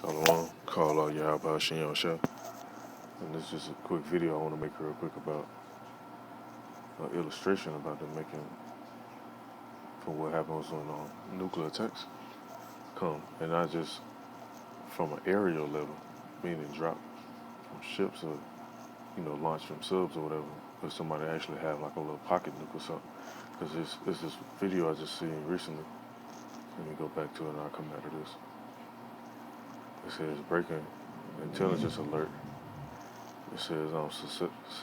Shalom, call out Yahweh Shem Shah. And this is just a quick video I want to make real quick about an illustration about them making from what happens when nuclear attacks come. And not just from an aerial level, meaning drop from ships or, launch from subs or whatever, but somebody actually have like a little pocket nuke or something. Because it's this video I just seen recently. Let me go back to it and I'll come back to this. It says breaking intelligence alert. It says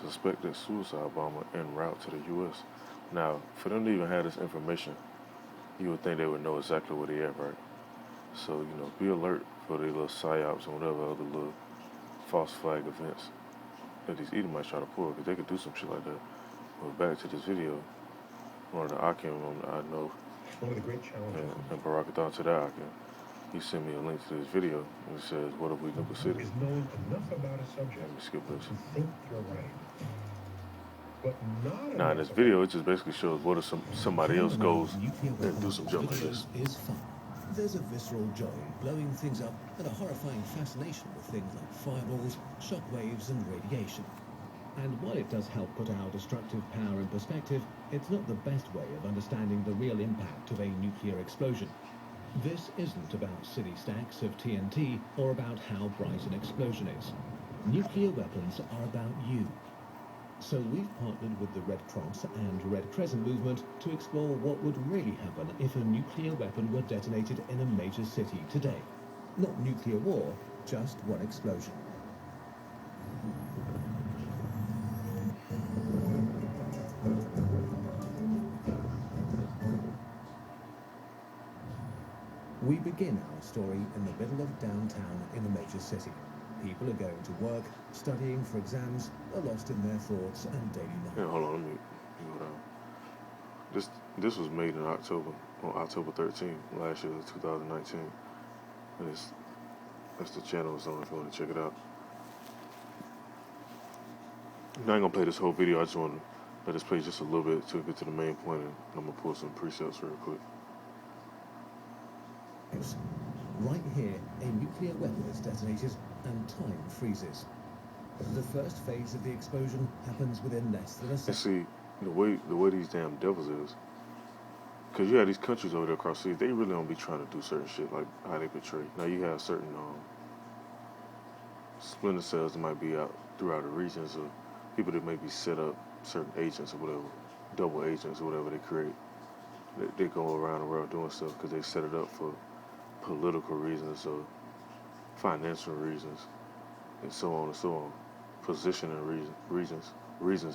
suspected suicide bomber en route to the U.S. Now, for them to even have this information, you would think they would know exactly where they at, right? So, be alert for these little psyops and whatever other little false flag events that these Edomites try to pull, because they could do some shit like that. But back to this video, one of the Akim I know, one of the great challenges, and Barakathon to that Akim, he sent me a link to this video, and it says, what if we nuke a city? Is knowing enough about a subject Let me skip this. to think you're right, but not Now, in this video, it just basically shows what if somebody else goes and do some junk like this. Is fun. There's a visceral joy in blowing things up and a horrifying fascination with things like fireballs, shockwaves, and radiation. And while it does help put our destructive power in perspective, it's not the best way of understanding the real impact of a nuclear explosion. This isn't about silly stacks of TNT or about how bright an explosion is. Nuclear weapons are about you. So we've partnered with the Red Cross and Red Crescent movement to explore what would really happen if a nuclear weapon were detonated in a major city today. Not nuclear war, just one explosion. We begin our story in the middle of downtown in a major city. People are going to work, studying for exams, are lost in their thoughts and daily life. Yeah, hold on, let me go down. This was made in October, on October 13th, last year, 2019. And that's the channel it's on if you want to check it out. I'm not gonna play this whole video, I just want to let us play just a little bit to get to the main point, and I'm gonna pull some precepts real quick. Right here, a nuclear weapon is detonated and time freezes. The first phase of the explosion happens within less than a second. And see, the way these damn devils is, because you have these countries over there across the sea, they really don't be trying to do certain shit like how they portray. Now you have certain splinter cells that might be out throughout the regions of people that maybe set up certain agents or whatever, double agents or whatever they create. They go around the world doing stuff because they set it up for political reasons or financial reasons and so on and so on. Positioning reasons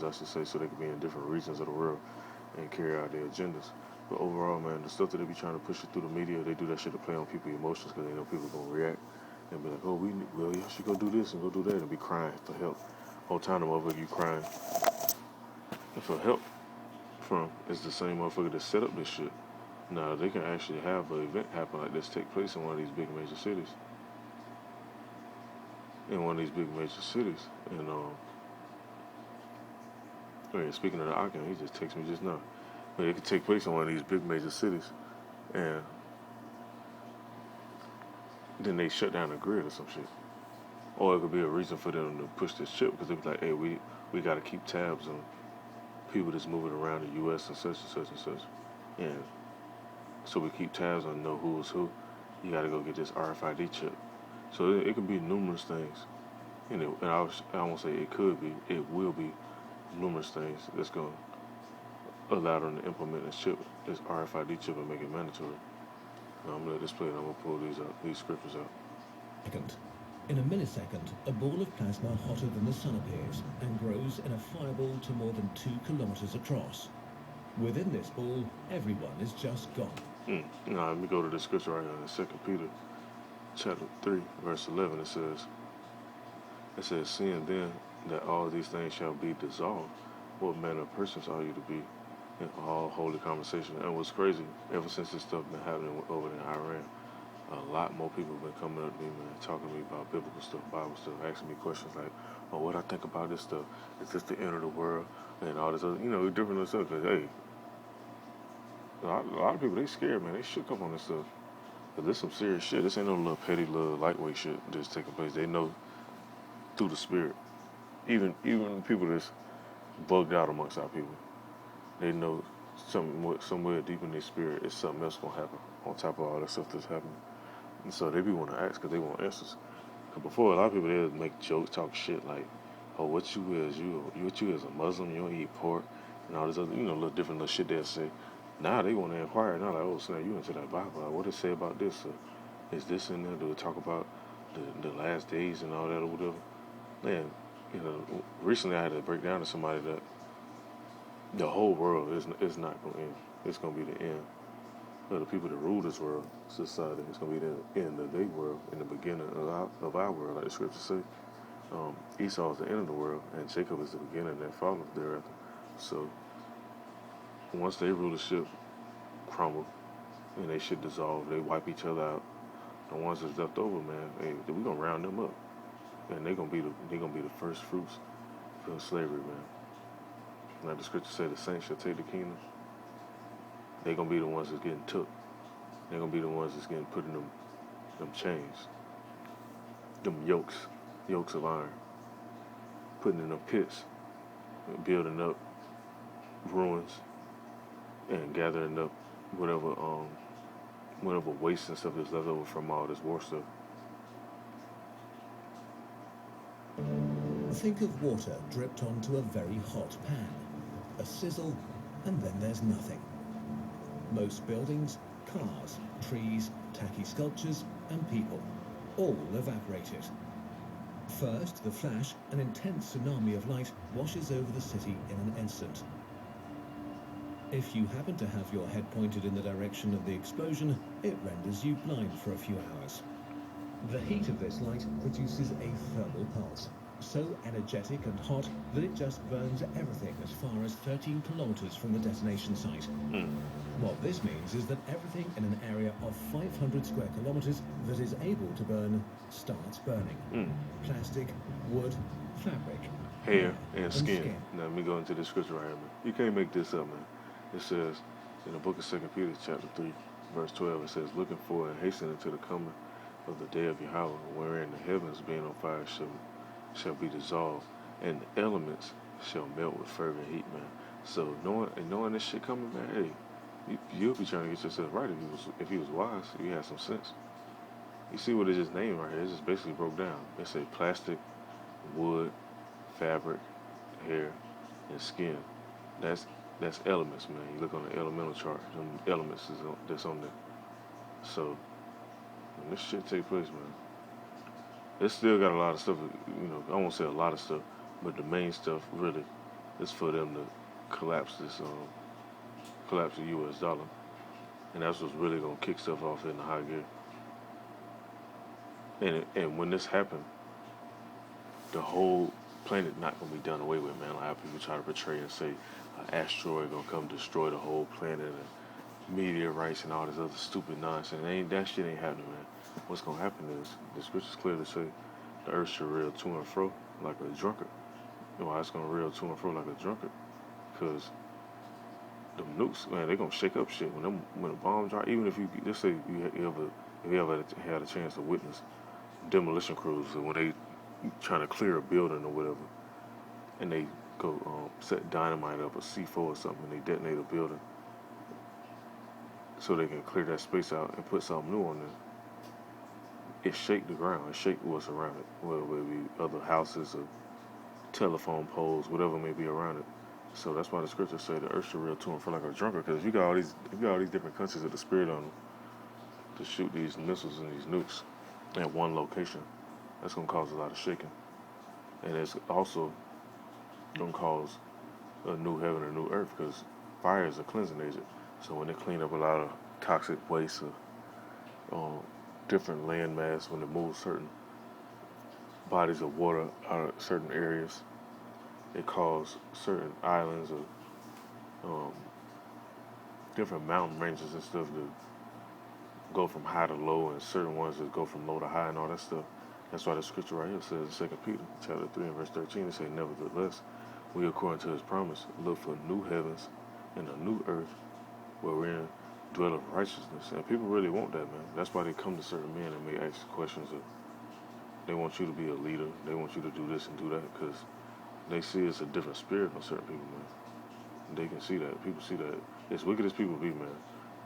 I should say, so they can be in different regions of the world and carry out their agendas. But overall, man, the stuff that they be trying to push it through the media, they do that shit to play on people's emotions because they know people are going to react and be like, oh, well, you should go do this and go do that, and be crying for help. Whole time the motherfucker you crying for help from is the same motherfucker that set up this shit. Now, they can actually have an event happen like this take place in one of these big major cities. And, speaking of the Akim, he just texted me just now. But it could take place in one of these big major cities, and then they shut down the grid or some shit. Or it could be a reason for them to push this ship, because they be like, hey, we got to keep tabs on people that's moving around the U.S. and such and such and such. And so we keep tabs on know who is who. You got to go get this RFID chip. So it could be numerous things. And I won't say it could be, it will be numerous things that's going to allow them to implement this chip, this RFID chip, and make it mandatory. Now I'm going to let this play, and I'm going to pull these scriptures out. Second. In a millisecond, a ball of plasma hotter than the sun appears and grows in a fireball to more than 2 kilometers across. Within this ball, everyone is just gone. Now let me go to the scripture right here in 2 Peter chapter 3, verse 11. It says, seeing then that all these things shall be dissolved, what manner of persons are you to be in all holy conversation? And what's crazy, ever since this stuff been happening over in Iran, a lot more people have been coming up to me, man, talking to me about biblical stuff, Bible stuff, asking me questions like, oh, what I think about this stuff? Is this the end of the world? And all this other, different little stuff. Because, hey, a lot of people, they scared, man. They shook up on this stuff. But this some serious shit. This ain't no little petty, little lightweight shit that's taking place. They know through the spirit. Even people that's bugged out amongst our people, they know somewhere deep in their spirit is something else gonna happen on top of all that stuff that's happening. And so they be want to ask because they want answers. Cause before a lot of people they would make jokes, talk shit like, "Oh, what you is what you is a Muslim? You don't eat pork and all this other little different little shit they'll say." Now they want to inquire. Now like, "Oh, snap, you into that Bible? What it say about this? Is this in there? Do it talk about the last days and all that or whatever?" Man, recently I had to break down to somebody that the whole world is not going to end. It's going to be the end of the people that rule this world, society. It's going to be the end of their world and the beginning of our world, like the scriptures say. Esau is the end of the world, and Jacob is the beginning that followed thereafter. So once they rulership crumble and they shit dissolve, they wipe each other out. The ones that's left over, man, hey, we gonna round them up, and they gonna be the first fruits for slavery, man. Like the scripture say, the saints shall take the kingdom. They gonna be the ones that's getting took. They gonna be the ones that's getting put in them chains, them yokes of iron, putting in them pits, building up ruins, and gathering up whatever waste and stuff that's left over from all this war stuff. Think of water dripped onto a very hot pan, a sizzle, and then there's nothing. Most buildings, cars, trees, tacky sculptures, and people, all evaporated. First, the flash, an intense tsunami of light, washes over the city in an instant. If you happen to have your head pointed in the direction of the explosion, it renders you blind for a few hours. The heat of this light produces a thermal pulse, so energetic and hot that it just burns everything as far as 13 kilometers from the detonation site. What this means is that everything in an area of 500 square kilometers that is able to burn starts burning. Plastic, wood, fabric, Hair and skin. Now let me go into the scripture right here, man. You can't make this up, man. It says in the book of 2 Peter chapter 3, verse 12, it says, "Looking for and hastening to the coming of the day of Yahweh, wherein the heavens being on fire shall be dissolved, and the elements shall melt with fervent heat," man. So knowing this shit coming, man, hey, you'll be trying to get yourself right if you was wise, if you had some sense. You see what it just named right here? It just basically broke down. It said plastic, wood, fabric, hair, and skin. That's elements, man. You look on the elemental chart, them elements that's on there. So when this shit take place, man, it still got a lot of stuff. I won't say a lot of stuff, but the main stuff really is for them to collapse the U.S. dollar, and that's what's really gonna kick stuff off in the high gear. And when this happened, the whole planet not gonna be done away with, man. Like how people try to portray and say an asteroid gonna come destroy the whole planet and meteorites and all this other stupid nonsense. That shit ain't happening, man. What's gonna happen is the scriptures clearly say the earth shall reel to and fro like a drunkard. You know why it's gonna reel to and fro like a drunkard? Because them nukes, man, they gonna shake up shit when a bomb drop. Even if let's say if you ever had a chance to witness demolition crews when they trying to clear a building or whatever, and they go set dynamite up, a C4 or something, and they detonate a building so they can clear that space out and put something new on there. It shake the ground. It shake what's around it, whether it be other houses or telephone poles, whatever may be around it. So that's why the scriptures say the earth should reel to and fro like a drunkard. Because if you got all these different countries of the spirit on them to shoot these missiles and these nukes at one location, that's gonna cause a lot of shaking, and it's also gonna cause a new heaven and a new earth because fire is a cleansing agent. So when they clean up a lot of toxic waste or different land mass, when they move certain bodies of water out of certain areas, it causes certain islands or different mountain ranges and stuff to go from high to low, and certain ones that go from low to high and all that stuff. That's why the scripture right here says in 2 Peter chapter 3 and verse 13, it says, "Nevertheless, we according to his promise look for new heavens and a new earth wherein dwell of righteousness. And people really want that, man. That's why they come to certain men and may ask questions of, they want you to be a leader. They want you to do this and do that because they see it's a different spirit on certain people, man. They can see that. People see that. As wicked as people be, man,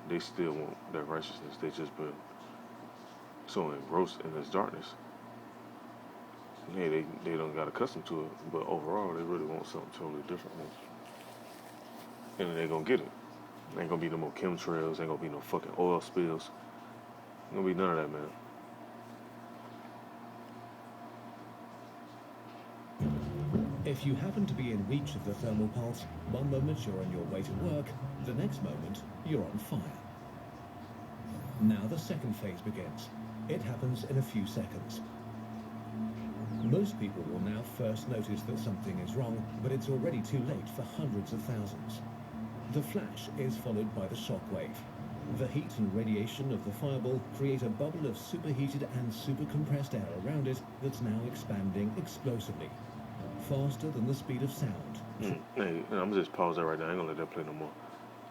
they still want that righteousness. They just been so engrossed in this darkness. Yeah, they don't got accustomed to it, but overall, they really want something totally different, man. And they gonna get it. Ain't gonna be no more chemtrails. Ain't gonna be no fucking oil spills. Ain't gonna be none of that, man. If you happen to be in reach of the thermal pulse, one moment you're on your way to work, the next moment you're on fire. Now the second phase begins. It happens in a few seconds. Most people will now first notice that something is wrong, but it's already too late for hundreds of thousands. The flash is followed by the shock wave. The heat and radiation of the fireball create a bubble of superheated and supercompressed air around it that's now expanding explosively, faster than the speed of sound. Hey, I'm gonna just pause that right now. I ain't gonna let that play no more.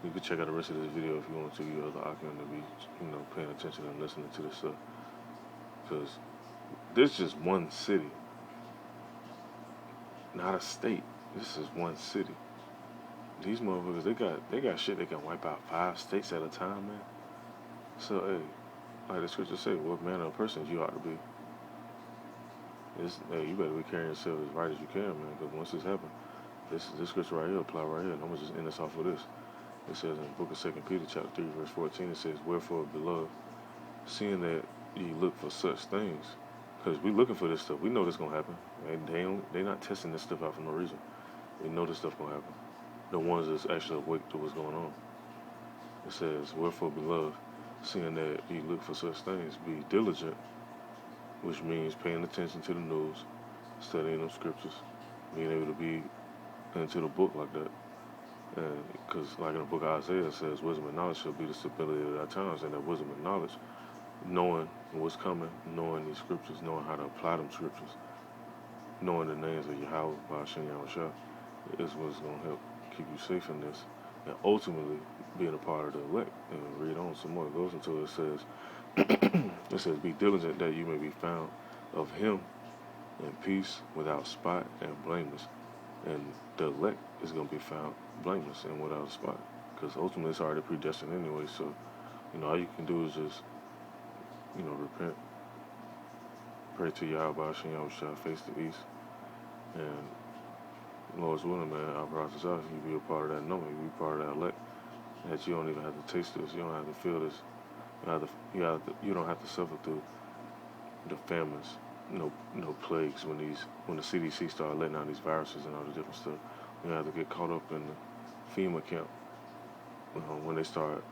You can check out the rest of this video if you want to. You other ocular to be, paying attention and listening to this stuff. Because this is just one city, not a state. This is one city. These motherfuckers, they got shit they can wipe out 5 states at a time, man. So, hey, like the scripture say, what manner of person you ought to be. Hey, you better be carrying yourself as right as you can, man. Because once this happens, this scripture right here apply right here. And I'm gonna just end this off with this. It says in the book of 2 Peter, chapter 3, verse 14, it says, "Wherefore, beloved, seeing that ye look for such things," because we looking for this stuff. We know this gonna happen. And they not testing this stuff out for no reason. We know this stuff gonna happen. The ones that's actually awake to what's going on. It says, "Wherefore, beloved, seeing that ye look for such things, be diligent," which means paying attention to the news, studying them scriptures, being able to be into the book like that. And because, like in the book of Isaiah, it says, "Wisdom and knowledge shall be the stability of our times," and that wisdom and knowledge, knowing what's coming, knowing these scriptures, knowing how to apply them scriptures, knowing the names of Yahweh, Ba'ashem Yahushua, is what's going to help keep you safe in this, and ultimately being a part of the elect. And read on some more. It goes until it says, it says, "Be diligent that you may be found of him in peace, without spot and blameless." And the elect is going to be found blameless and without a spot, because ultimately it's already predestined anyway. So, all you can do is just, repent, pray to Yahweh, Ba'ashem Yahushua, face the east, and Lord's willing, man, our process out, you be a part of that knowing, you be part of that elect, that you don't even have to taste this, you don't have to feel this, you don't have to suffer through the famines, no plagues when the CDC started letting out these viruses and all the different stuff. You don't have to get caught up in the FEMA camp when they start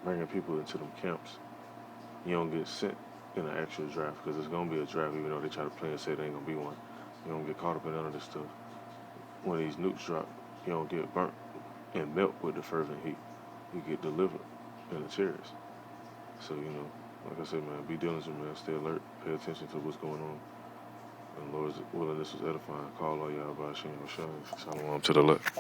bringing people into them camps. You don't get sent in an actual draft, because it's gonna be a draft, even though they try to play and say there ain't gonna be one. You don't get caught up in none of this stuff. When these nukes drop, you don't get burnt and melt with the fervent heat. You get delivered in the chariots. So, like I said, man, be diligent, man. Stay alert. Pay attention to what's going on. And Lord's willing, this was edifying. Call all y'all by Hashem. Shalom to the left.